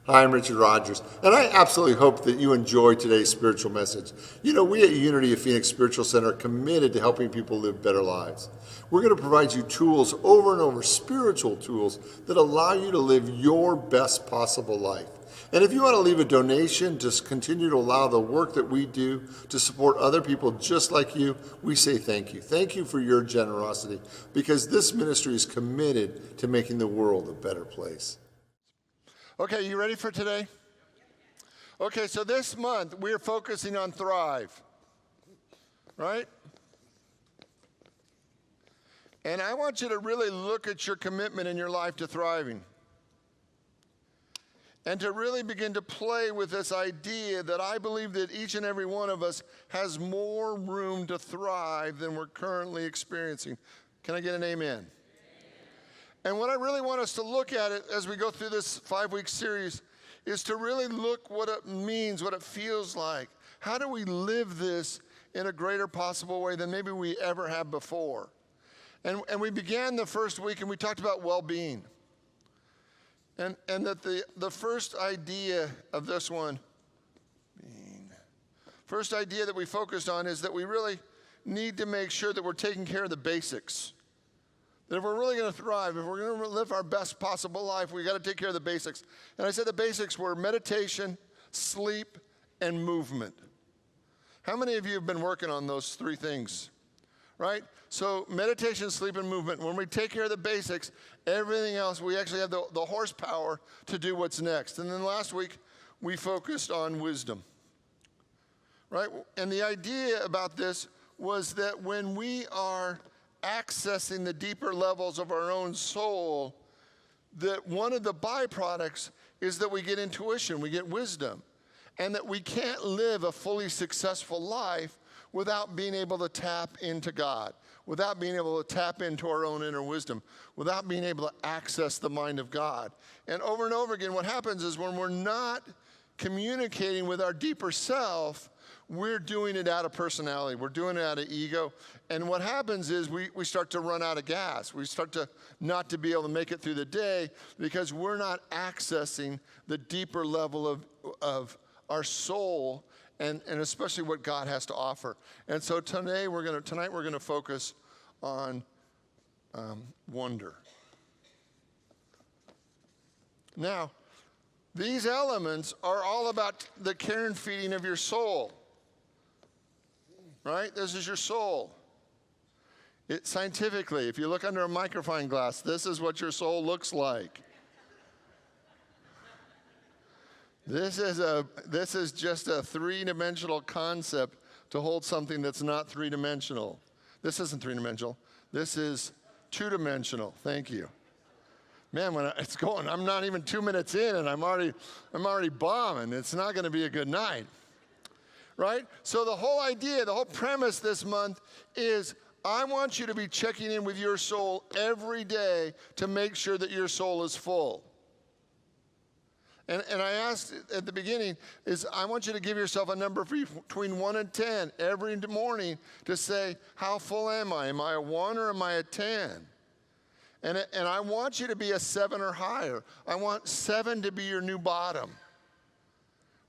Hi, I'm Richard Rogers, and I absolutely hope that you enjoy today's spiritual message. You know, we at Unity of Phoenix Spiritual Center are committed to helping people live better lives. We're going to provide you tools over and over, spiritual tools that allow you to live your best possible life. And if you want to leave a donation to continue to allow the work that we do to support other people just like you, we say thank you. Thank you for your generosity, because this ministry is committed to making the world a better place. Okay, you ready for today? Okay, so this month we're focusing on thrive, right? And I want you to really look at your commitment in your life to thriving. And to really begin to play with this idea that I believe that each and every one of us has more room to thrive than we're currently experiencing. Can I get an amen? And what I really want us to look at it as we go through this 5-week series is to really look what it means, what it feels like. How do we live this in a greater possible way than maybe we ever have before? And we began the first week and we talked about well-being. And that the first idea of this one, first idea that we focused on is that we really need to make sure that we're taking care of the basics. That if we're really going to thrive, if we're going to live our best possible life, we got to take care of the basics. And I said the basics were meditation, sleep, and movement. How many of you have been working on those three things? Right? So meditation, sleep, and movement. When we take care of the basics, everything else, we actually have the horsepower to do what's next. And then last week, we focused on wisdom. Right? And the idea about this was that when we are accessing the deeper levels of our own soul, that one of the byproducts is that we get intuition, we get wisdom, and that we can't live a fully successful life without being able to tap into God, without being able to tap into our own inner wisdom, without being able to access the mind of God. And over again, what happens is when we're not communicating with our deeper self, we're doing it out of personality. We're doing it out of ego. And what happens is we start to run out of gas. We start to not to be able to make it through the day because we're not accessing the deeper level of our soul and especially what God has to offer. And so tonight we're going to focus on wonder. Now, these elements are all about the care and feeding of your soul. Right? This is your soul. Scientifically, if you look under a magnifying glass, this is what your soul looks like. This is just a three-dimensional concept to hold something that's not three-dimensional. This isn't three-dimensional. This is two-dimensional. Thank you. Man, when it's going, I'm not even 2 minutes in, and I'm already bombing. It's not going to be a good night. Right? So the whole idea, the whole premise this month is I want you to be checking in with your soul every day to make sure that your soul is full. And I asked at the beginning is I want you to give yourself a number between 1 and 10 every morning to say, how full am I? Am I a 1 or am I a 10? And I want you to be a 7 or higher. I want 7 to be your new bottom.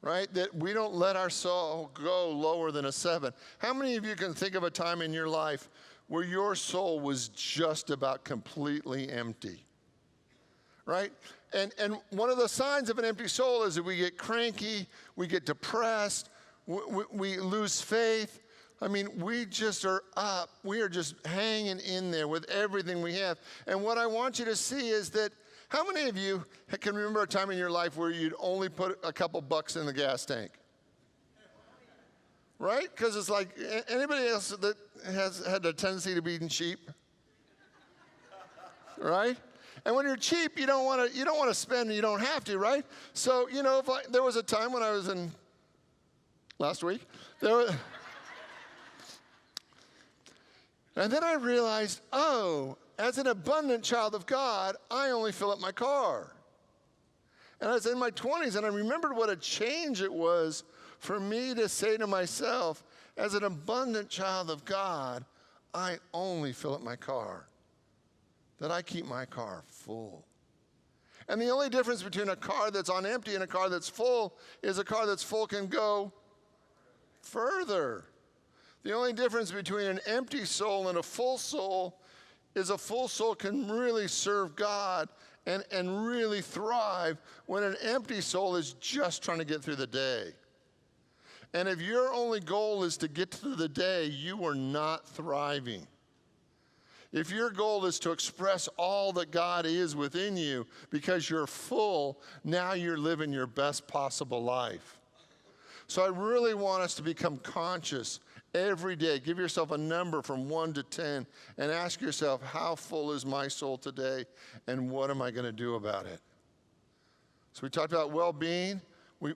Right? That we don't let our soul go lower than a 7. How many of you can think of a time in your life where your soul was just about completely empty? Right? And one of the signs of an empty soul is that we get cranky, we get depressed, we lose faith. I mean, we just are up. We are just hanging in there with everything we have. And what I want you to see is that how many of you can remember a time in your life where you'd only put a couple bucks in the gas tank? Right? Because it's like, anybody else that has had a tendency to be cheap? Right? And when you're cheap, you don't want to spend and you don't have to, right? So, there was a time when I was in last week, and then I realized, as an abundant child of God, I only fill up my car. And I was in my 20s, and I remembered what a change it was for me to say to myself, as an abundant child of God, I only fill up my car. That I keep my car full. And the only difference between a car that's on empty and a car that's full is a car that's full can go further. The only difference between an empty soul and a full soul is a full soul can really serve God and really thrive when an empty soul is just trying to get through the day. And if your only goal is to get through the day, you are not thriving. If your goal is to express all that God is within you because you're full, now you're living your best possible life. So I really want us to become conscious every day. Give yourself a number from 1 to 10 and ask yourself, how full is my soul today and what am I going to do about it? So we talked about well-being,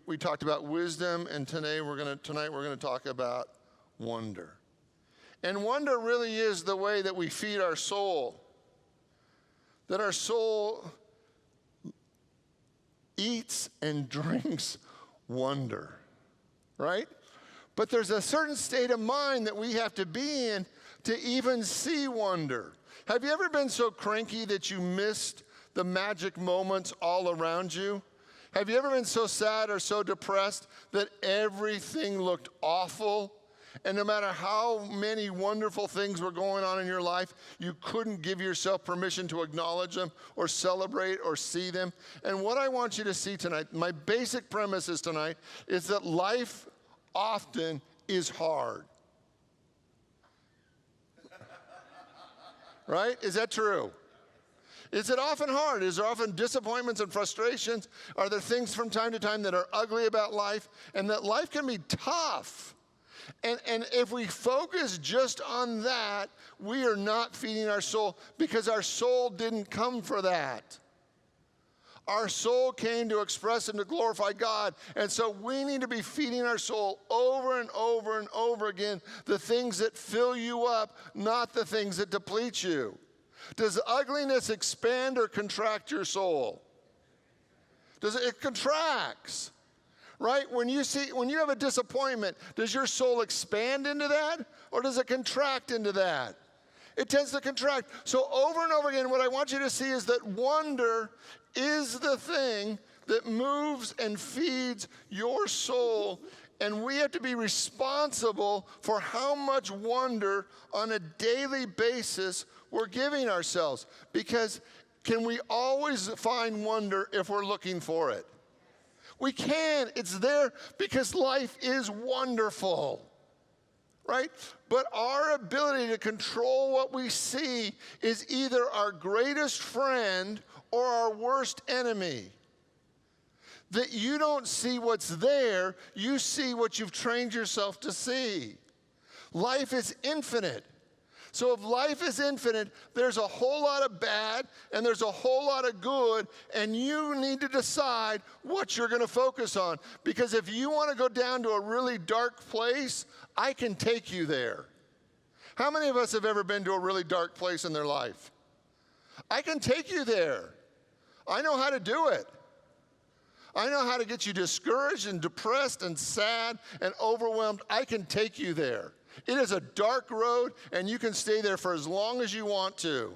we talked about wisdom, and tonight we're going to talk about wonder. And wonder really is the way that we feed our soul. That our soul eats and drinks wonder, right? But there's a certain state of mind that we have to be in to even see wonder. Have you ever been so cranky that you missed the magic moments all around you? Have you ever been so sad or so depressed that everything looked awful? And no matter how many wonderful things were going on in your life, you couldn't give yourself permission to acknowledge them or celebrate or see them. And what I want you to see tonight, my basic premise is tonight, is that life often is hard. Right? Is that true? Is it often hard? Is there often disappointments and frustrations? Are there things from time to time that are ugly about life? And that life can be tough. And if we focus just on that, we are not feeding our soul because our soul didn't come for that. Our soul came to express and to glorify God. And so we need to be feeding our soul over and over and over again the things that fill you up, not the things that deplete you. Does ugliness expand or contract your soul? It contracts. Right? When you have a disappointment, does your soul expand into that or does it contract into that? It tends to contract. So over and over again, what I want you to see is that wonder is the thing that moves and feeds your soul. And we have to be responsible for how much wonder on a daily basis we're giving ourselves. Because can we always find wonder if we're looking for it? We can. It's there because life is wonderful, right? But our ability to control what we see is either our greatest friend or our worst enemy. That you don't see what's there, you see what you've trained yourself to see. Life is infinite. So if life is infinite, there's a whole lot of bad and there's a whole lot of good, and you need to decide what you're going to focus on. Because if you want to go down to a really dark place, I can take you there. How many of us have ever been to a really dark place in their life? I can take you there. I know how to do it. I know how to get you discouraged and depressed and sad and overwhelmed. I can take you there. It is a dark road, and you can stay there for as long as you want to.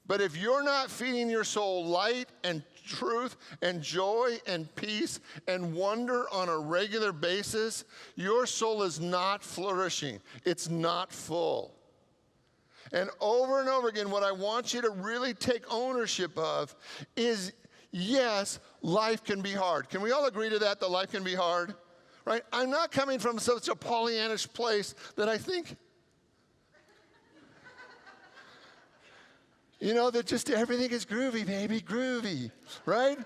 But if you're not feeding your soul light and truth and joy and peace and wonder on a regular basis, your soul is not flourishing. It's not full. And over again, what I want you to really take ownership of is, yes, life can be hard. Can we all agree to that life can be hard? Right? I'm not coming from such a Pollyannish place that I think, that just everything is groovy, baby, groovy, right?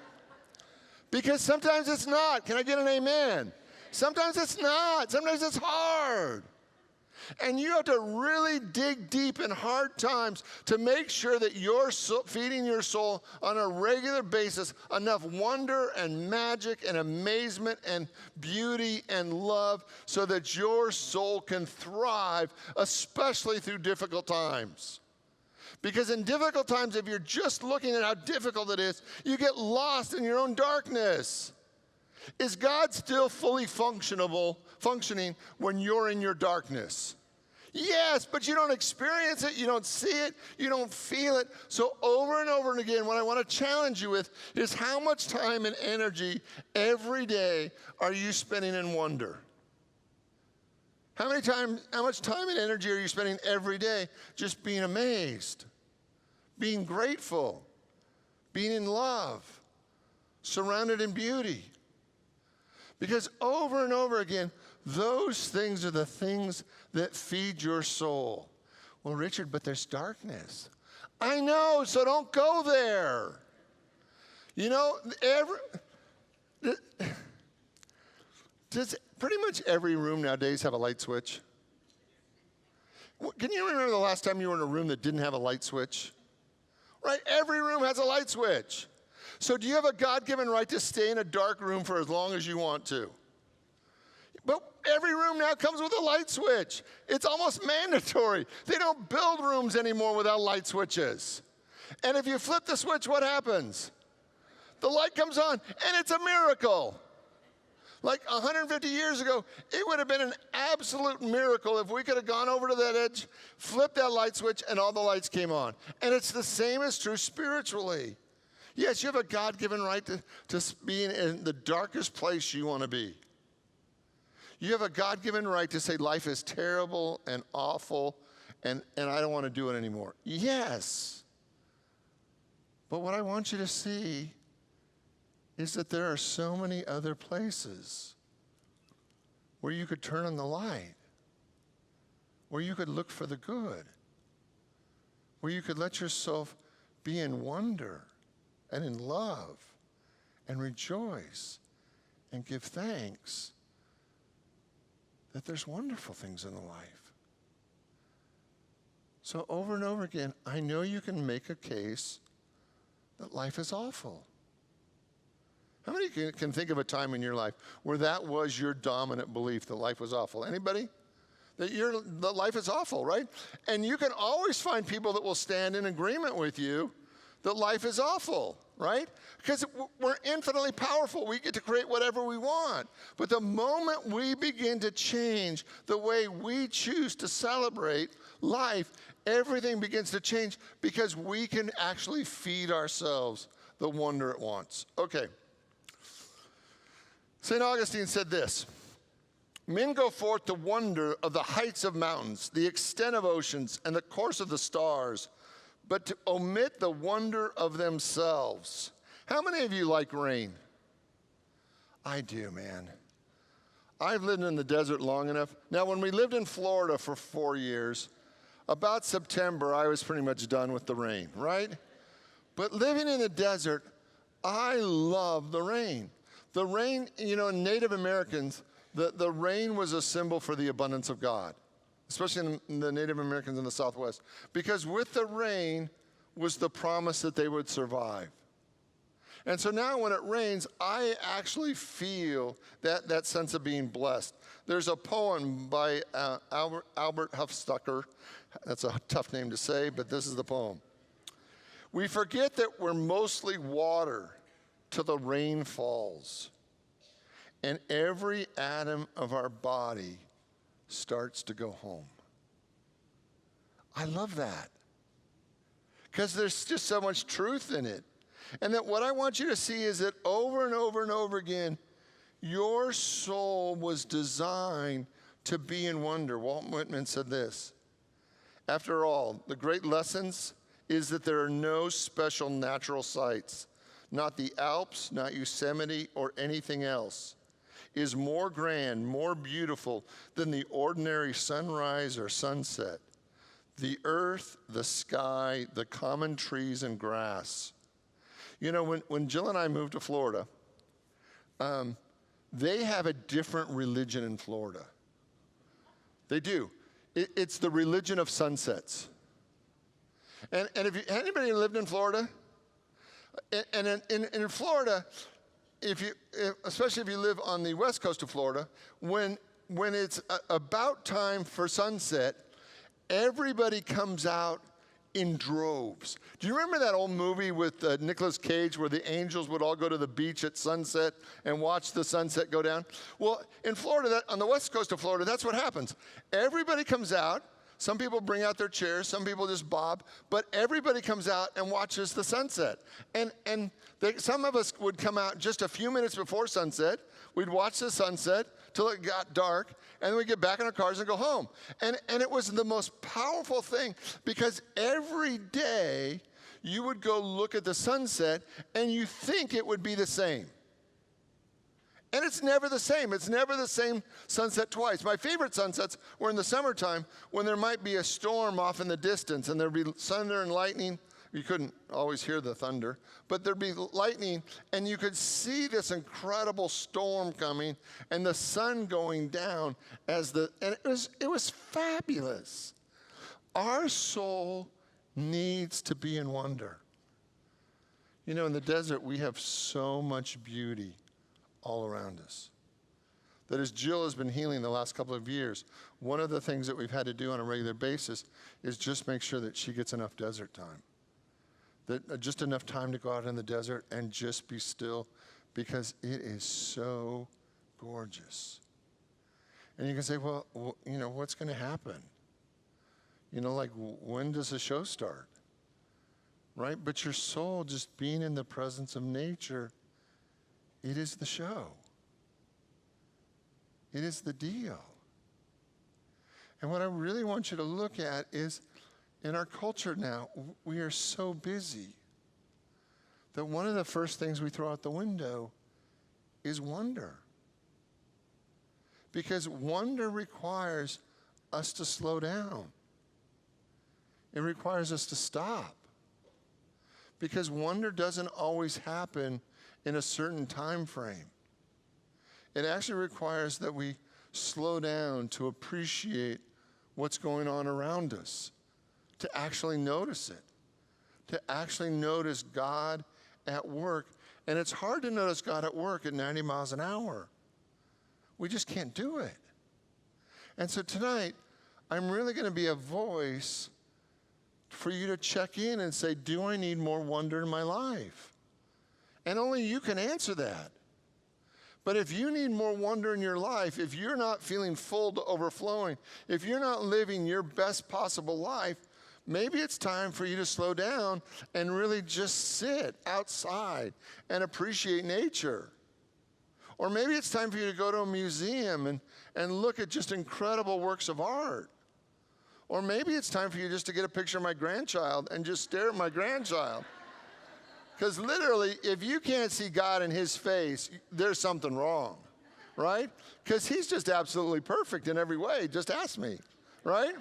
Because sometimes it's not. Can I get an amen? Sometimes it's not. Sometimes it's hard. And you have to really dig deep in hard times to make sure that you're feeding your soul on a regular basis enough wonder and magic and amazement and beauty and love so that your soul can thrive, especially through difficult times. Because in difficult times, if you're just looking at how difficult it is, you get lost in your own darkness. Is God still fully functioning when you're in your darkness? Yes, but you don't experience it, you don't see it, you don't feel it. So over and over and again, what I want to challenge you with is how much time and energy every day are you spending in wonder? How much time and energy are you spending every day just being amazed, being grateful, being in love, surrounded in beauty? Because over and over again, those things are the things that feed your soul. Well, Richard, but there's darkness. I know, so don't go there. You know, does pretty much every room nowadays have a light switch? Can you remember the last time you were in a room that didn't have a light switch? Right? Every room has a light switch. So do you have a God-given right to stay in a dark room for as long as you want to? But every room now comes with a light switch. It's almost mandatory. They don't build rooms anymore without light switches. And if you flip the switch, what happens? The light comes on, and it's a miracle. Like 150 years ago, it would have been an absolute miracle if we could have gone over to that edge, flipped that light switch, and all the lights came on. And it's the same is true spiritually. Yes, you have a God-given right to be in the darkest place you want to be. You have a God-given right to say life is terrible and awful and I don't want to do it anymore. Yes. But what I want you to see is that there are so many other places where you could turn on the light, where you could look for the good, where you could let yourself be in wonder and in love and rejoice and give thanks that there's wonderful things in the life. So over and over again, I know you can make a case that life is awful. How many can think of a time in your life where that was your dominant belief, that life was awful? Anybody? That life is awful, right? And you can always find people that will stand in agreement with you that life is awful, right? Because we're infinitely powerful. We get to create whatever we want. But the moment we begin to change the way we choose to celebrate life, everything begins to change because we can actually feed ourselves the wonder it wants. Okay. St. Augustine said this: men go forth to wonder of the heights of mountains, the extent of oceans, and the course of the stars, but to omit the wonder of themselves. How many of you like rain? I do, man. I've lived in the desert long enough. Now, when we lived in Florida for 4 years, about September, I was pretty much done with the rain, right? But living in the desert, I love the rain. The rain, you know, Native Americans, the rain was a symbol for the abundance of God, especially in the Native Americans in the Southwest, because with the rain was the promise that they would survive. And so now when it rains, I actually feel that sense of being blessed. There's a poem by Albert Hofstadter. That's a tough name to say, but this is the poem. We forget that we're mostly water till the rain falls, and every atom of our body starts to go home. I love that, because there's just so much truth in it. And that what I want you to see is that over and over and over again, your soul was designed to be in wonder. Walt Whitman said this: after all, the great lessons is that there are no special natural sights. Not the Alps, not Yosemite, or anything else is more grand, more beautiful than the ordinary sunrise or sunset. The earth, the sky, the common trees and grass. You know, when Jill and I moved to Florida, they have a different religion in Florida. They do. It's the religion of sunsets. And if anybody lived in Florida? And in Florida, especially if you live on the west coast of Florida, when it's about time for sunset, everybody comes out in droves. Do you remember that old movie with Nicolas Cage where the angels would all go to the beach at sunset and watch the sunset go down? Well, in Florida, on the west coast of Florida, that's what happens. Everybody comes out. Some people bring out their chairs, some people just bob, but everybody comes out and watches the sunset. And some of us would come out just a few minutes before sunset. We'd watch the sunset till it got dark, and then we'd get back in our cars and go home. And it was the most powerful thing, because every day you would go look at the sunset and you think it would be the same. And it's never the same. It's never the same sunset twice. My favorite sunsets were in the summertime when there might be a storm off in the distance and there'd be thunder and lightning. You couldn't always hear the thunder, but there'd be lightning and you could see this incredible storm coming and the sun going down and it was fabulous. Our soul needs to be in wonder. You know, in the desert, we have so much beauty all around us. That as Jill has been healing the last couple of years, one of the things that we've had to do on a regular basis is just make sure that she gets enough desert time. That just enough time to go out in the desert and just be still, because it is so gorgeous. And you can say, well, you know, what's going to happen? You know, like, when does the show start? Right? But your soul, just being in the presence of nature, it is the show. It is the deal. And what I really want you to look at is, in our culture now, we are so busy that one of the first things we throw out the window is wonder. Because wonder requires us to slow down. It requires us to stop. Because wonder doesn't always happen in a certain time frame. It actually requires that we slow down to appreciate what's going on around us, to actually notice it, to actually notice God at work. And it's hard to notice God at work at 90 miles an hour. We just can't do it. And so tonight, I'm really going to be a voice for you to check in and say, do I need more wonder in my life? And only you can answer that. But if you need more wonder in your life, if you're not feeling full to overflowing, if you're not living your best possible life, maybe it's time for you to slow down and really just sit outside and appreciate nature. Or maybe it's time for you to go to a museum and look at just incredible works of art. Or maybe it's time for you just to get a picture of my grandchild and just stare at my grandchild. Because literally, if you can't see God in his face, there's something wrong, right? Because he's just absolutely perfect in every way. Just ask me, right?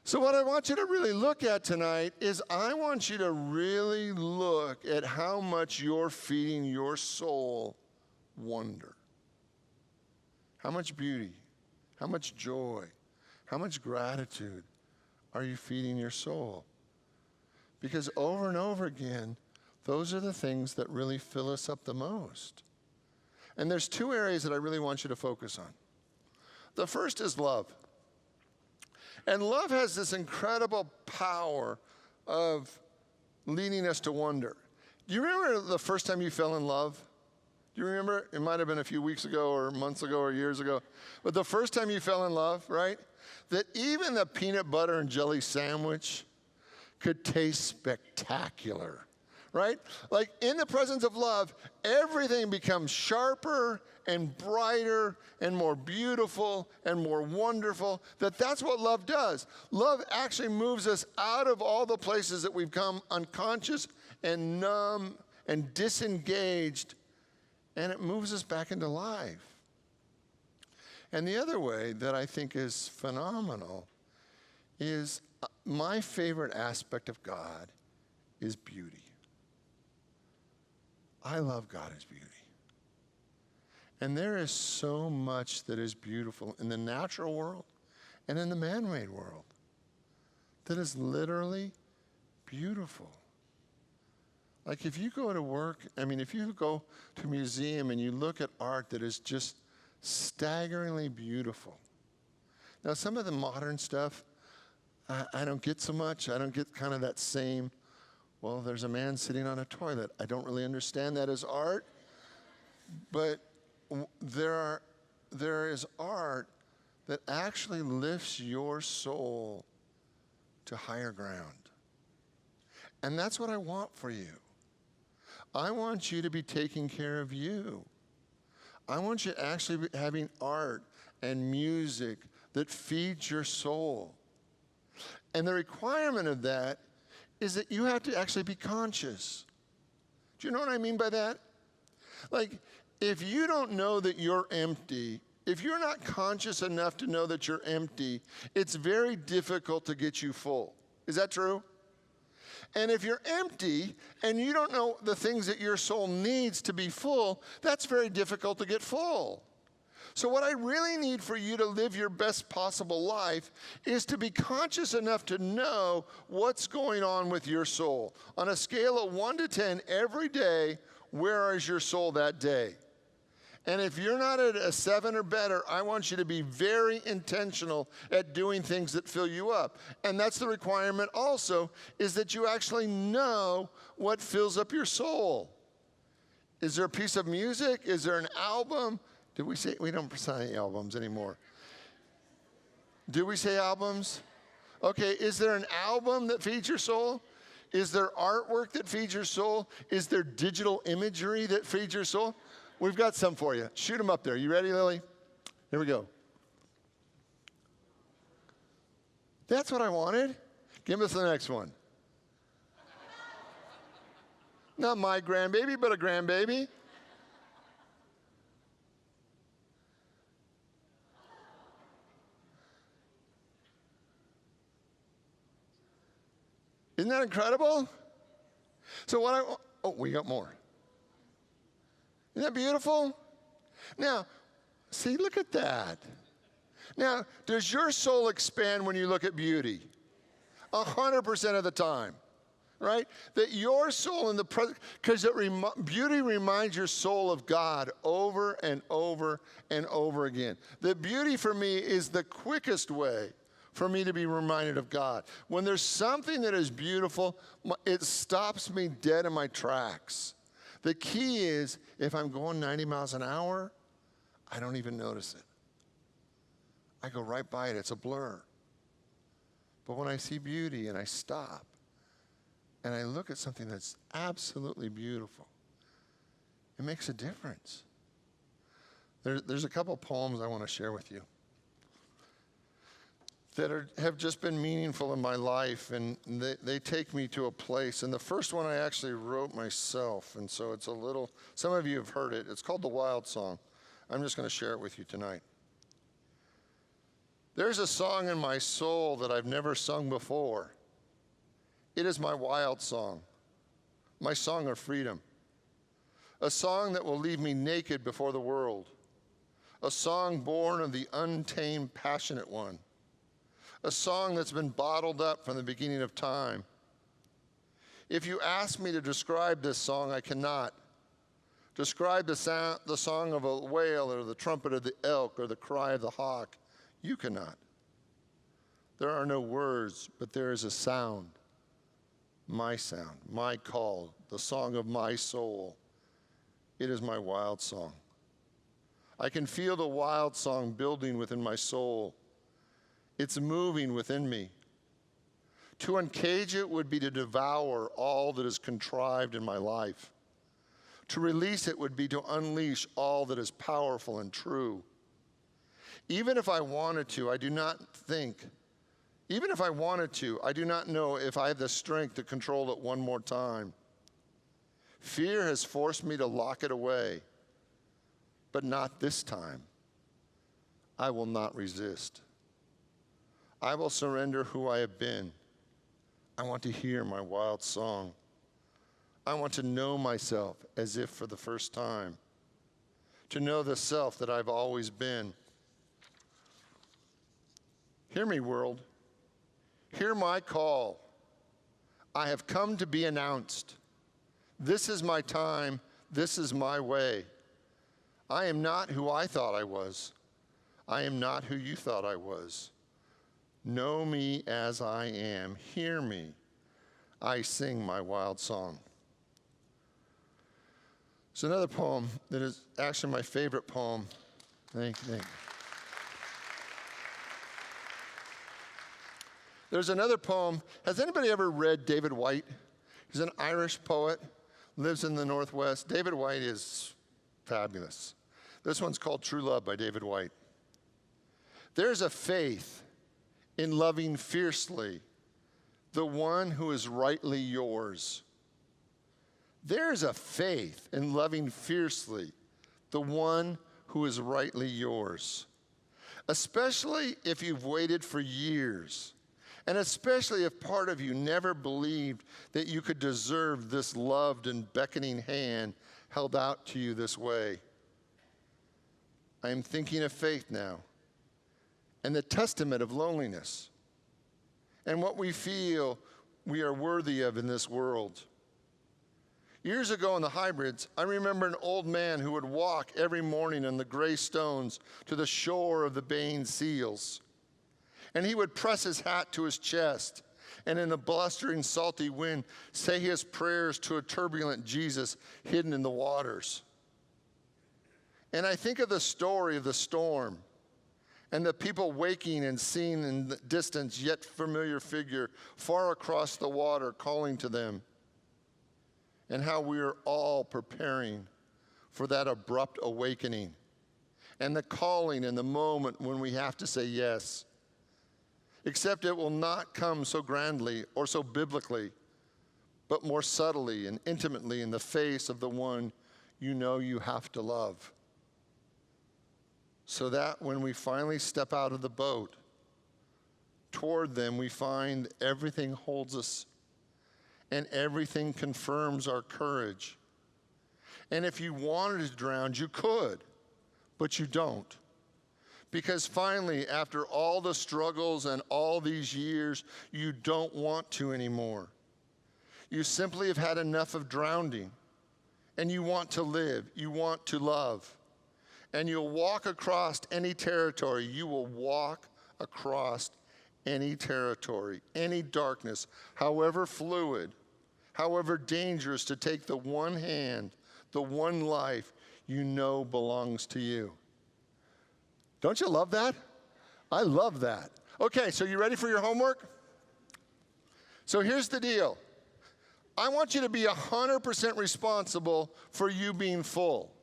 So what I want you to really look at tonight is I want you to really look at how much you're feeding your soul wonder. How much beauty, how much joy, how much gratitude are you feeding your soul? Because over and over again, those are the things that really fill us up the most. And there's two areas that I really want you to focus on. The first is love. And love has this incredible power of leading us to wonder. Do you remember the first time you fell in love? Do you remember? It might have been a few weeks ago or months ago or years ago. But the first time you fell in love, right? That even the peanut butter and jelly sandwich could taste spectacular, right? Like in the presence of love, everything becomes sharper and brighter and more beautiful and more wonderful. That's what love does. Love actually moves us out of all the places that we've come unconscious and numb and disengaged, and it moves us back into life. And the other way that I think is phenomenal is my favorite aspect of God is beauty. I love God as beauty. And there is so much that is beautiful in the natural world and in the man-made world that is literally beautiful. Like if you go to work, if you go to a museum and you look at art that is just staggeringly beautiful. Now, some of the modern stuff, I don't get so much. I don't get kind of that same, well, there's a man sitting on a toilet. I don't really understand that as art. But there is art that actually lifts your soul to higher ground. And that's what I want for you. I want you to be taking care of you. I want you to actually be having art and music that feeds your soul. And the requirement of that is that you have to actually be conscious. Do you know what I mean by that? Like, if you don't know that you're empty, if you're not conscious enough to know that you're empty, it's very difficult to get you full. Is that true? And if you're empty and you don't know the things that your soul needs to be full, that's very difficult to get full. So what I really need for you to live your best possible life is to be conscious enough to know what's going on with your soul. On a scale of 1 to 10, every day, where is your soul that day? And if you're not at a 7 or better, I want you to be very intentional at doing things that fill you up. And that's the requirement also, is that you actually know what fills up your soul. Is there a piece of music? Is there an album? Did we say, we don't say albums anymore. Do we say albums? Okay, is there an album that feeds your soul? Is there artwork that feeds your soul? Is there digital imagery that feeds your soul? We've got some for you. Shoot them up there. You ready, Lily? Here we go. That's what I wanted. Give us the next one. Not my grandbaby, but a grandbaby. Isn't that incredible? So we got more. Isn't that beautiful? Now, see, look at that. Now, does your soul expand when you look at beauty? 100% of the time, right? That your soul in the present, because beauty reminds your soul of God over and over and over again. The beauty for me is the quickest way for me to be reminded of God. When there's something that is beautiful, it stops me dead in my tracks. The key is, if I'm going 90 miles an hour, I don't even notice it. I go right by it. It's a blur. But when I see beauty and I stop and I look at something that's absolutely beautiful, it makes a difference. There's a couple poems I want to share with you that have just been meaningful in my life, and they take me to a place. And the first one I actually wrote myself, and so it's a little, some of you have heard it. It's called The Wild Song. I'm just going to share it with you tonight. There's a song in my soul that I've never sung before. It is my wild song, my song of freedom. A song that will leave me naked before the world. A song born of the untamed, passionate one. A song that's been bottled up from the beginning of time. If you ask me to describe this song, I cannot. Describe the song of a whale or the trumpet of the elk or the cry of the hawk. You cannot. There are no words, but there is a sound. My sound, my call, the song of my soul. It is my wild song. I can feel the wild song building within my soul. It's moving within me. To uncage it would be to devour all that is contrived in my life. To release it would be to unleash all that is powerful and true. Even if I wanted to, I do not know if I have the strength to control it one more time. Fear has forced me to lock it away, but not this time. I will not resist. I will surrender who I have been. I want to hear my wild song. I want to know myself as if for the first time. To know the self that I've always been. Hear me, world. Hear my call. I have come to be announced. This is my time. This is my way. I am not who I thought I was. I am not who you thought I was. Know me as I am. Hear me. I sing my wild song. It's another poem that is actually my favorite poem. Thank you. There's another poem. Has anybody ever read David Whyte? He's an Irish poet, lives in the Northwest. David Whyte is fabulous. This one's called True Love by David Whyte. There's a faith in loving fiercely the one who is rightly yours. There's a faith in loving fiercely the one who is rightly yours, especially if you've waited for years, and especially if part of you never believed that you could deserve this loved and beckoning hand held out to you this way. I am thinking of faith now, and the testament of loneliness, and what we feel we are worthy of in this world. Years ago in the hybrids, I remember an old man who would walk every morning on the gray stones to the shore of the baying seals. And he would press his hat to his chest and in the blustering, salty wind, say his prayers to a turbulent Jesus hidden in the waters. And I think of the story of the storm and the people waking and seeing in the distance yet familiar figure far across the water calling to them, and how we are all preparing for that abrupt awakening and the calling in the moment when we have to say yes. Except it will not come so grandly or so biblically, but more subtly and intimately in the face of the one you know you have to love. So that when we finally step out of the boat toward them, we find everything holds us and everything confirms our courage. And if you wanted to drown, you could, but you don't. Because finally, after all the struggles and all these years, you don't want to anymore. You simply have had enough of drowning, and you want to live, you want to love. And you'll walk across any territory. You will walk across any territory, any darkness, however fluid, however dangerous, to take the one hand, the one life you know belongs to you. Don't you love that? I love that. Okay, so you ready for your homework? So here's the deal. I want you to be 100% responsible for you being full.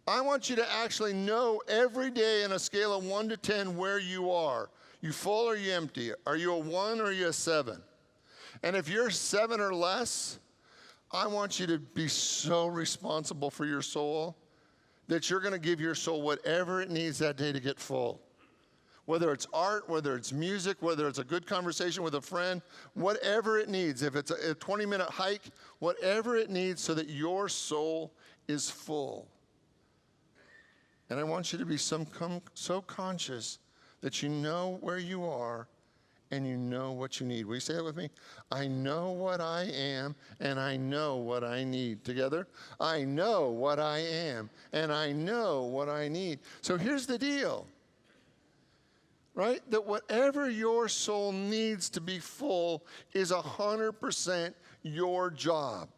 I want you to actually know every day on a scale of 1 to 10 where you are. You full or you empty? Are you a 1 or are you a 7? And if you're 7 or less, I want you to be so responsible for your soul that you're going to give your soul whatever it needs that day to get full. Whether it's art, whether it's music, whether it's a good conversation with a friend, whatever it needs. If it's a 20-minute hike, whatever it needs so that your soul is full. And I want you to be so conscious that you know where you are and you know what you need. Will you say that with me? I know what I am and I know what I need. Together? I know what I am and I know what I need. So here's the deal, right? That whatever your soul needs to be full is 100% your job.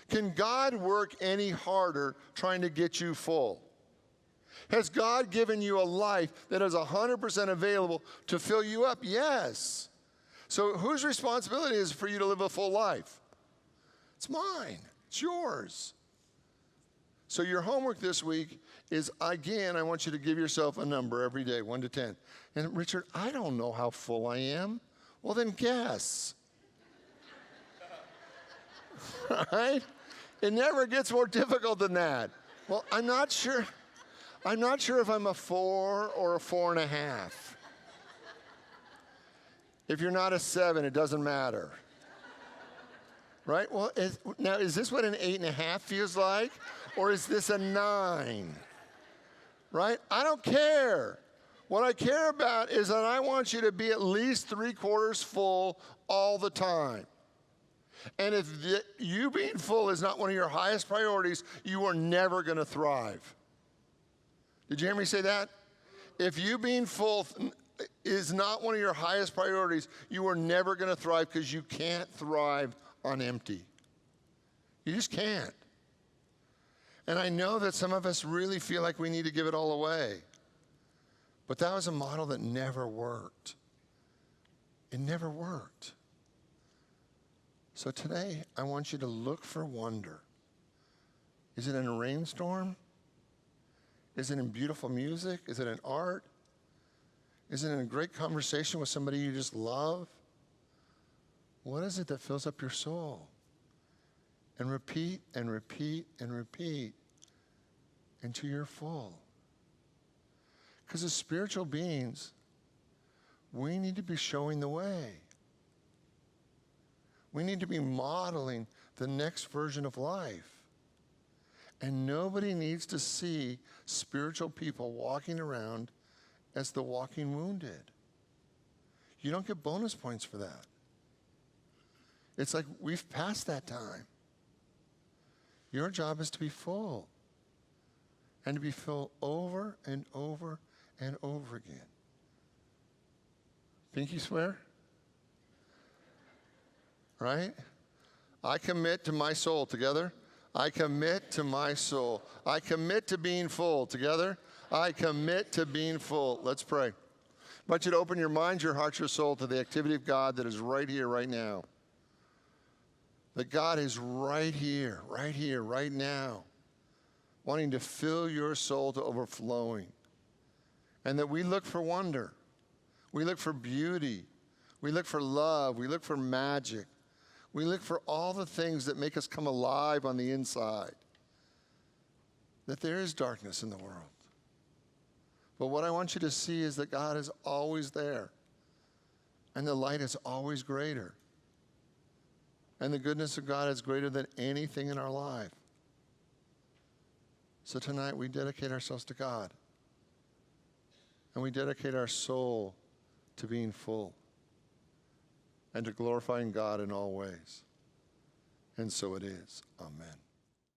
Can God work any harder trying to get you full? Has God given you a life that is 100% available to fill you up? Yes. So whose responsibility is it for you to live a full life? It's mine. It's yours. So your homework this week is, again, I want you to give yourself a number every day, 1 to 10. And Richard, I don't know how full I am. Well, then guess. Right? It never gets more difficult than that. Well, I'm not sure if I'm a 4 or a 4.5. If you're not a 7, it doesn't matter. Right? Well, now, is this what an 8.5 feels like? Or is this a 9? Right? I don't care. What I care about is that I want you to be at least 3/4 full all the time. And if you being full is not one of your highest priorities, you are never going to thrive. Did you hear me say that? If you being full is not one of your highest priorities, you are never going to thrive, because you can't thrive on empty. You just can't. And I know that some of us really feel like we need to give it all away. But that was a model that never worked. It never worked. So today, I want you to look for wonder. Is it in a rainstorm? Is it in beautiful music? Is it in art? Is it in a great conversation with somebody you just love? What is it that fills up your soul? And repeat and repeat and repeat until you're full. Because as spiritual beings, we need to be showing the way. We need to be modeling the next version of life. And nobody needs to see spiritual people walking around as the walking wounded. You don't get bonus points for that. It's like we've passed that time. Your job is to be full and to be filled over and over and over again. Pinky swear? Right? I commit to my soul. Together? I commit to my soul. I commit to being full. Together? I commit to being full. Let's pray. I want you to open your mind, your heart, your soul to the activity of God that is right here, right now. That God is right here, right now, wanting to fill your soul to overflowing. And that we look for wonder. We look for beauty. We look for love. We look for magic. We look for all the things that make us come alive on the inside. That there is darkness in the world. But what I want you to see is that God is always there. And the light is always greater. And the goodness of God is greater than anything in our life. So tonight we dedicate ourselves to God. And we dedicate our soul to being full. And to glorifying God in all ways. And so it is. Amen.